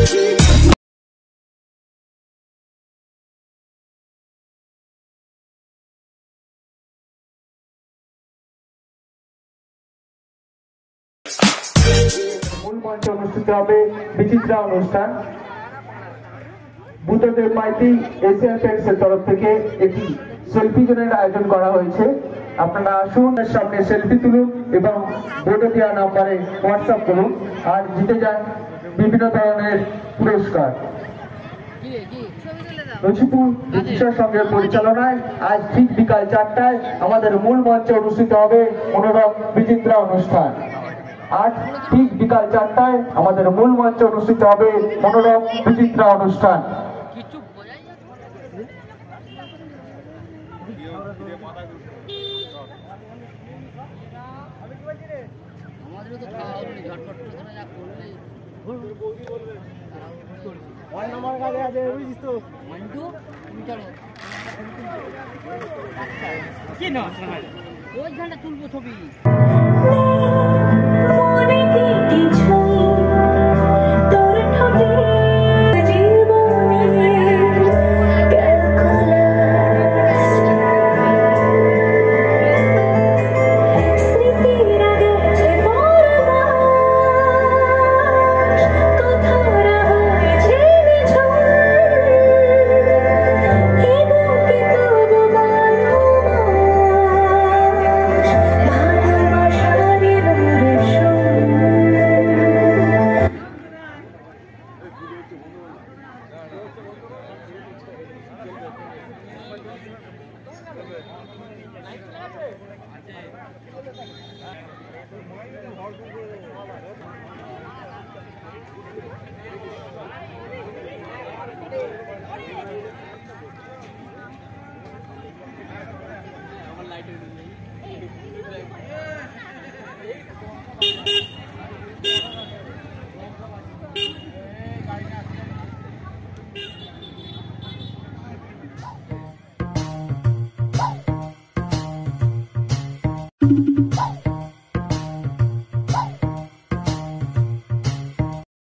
মূল মঞ্চে অনুষ্ঠিত হবে বিচিত্রা অনুষ্ঠান। বুদ্ধদেব মাইতি এশিয়ান পেন্টসের তরফ থেকে একটি সেলফি জোনের আয়োজন করা হয়েছে। আপনারা আসুন, সামনে সেলফি তুলুন এবং বোর্ডে দেওয়া নাম্বারে হোয়াটসঅ্যাপ করুন আর জিতে যান বিভিন্ন ধরনের পুরস্কার। রচিপুর চিকিৎসা সংঘের পরিচালনায় আজ ঠিক বিকাল 4টায় আমাদের মূল মঞ্চে অনুষ্ঠিত হবে মনোরম বিচিত্রা অনুষ্ঠান। আজ ঠিক বিকাল 4টায় আমাদের মূল মঞ্চে অনুষ্ঠিত হবে মনোরম বিচিত্রা অনুষ্ঠান। ওইখানটা তুলবো ছবি।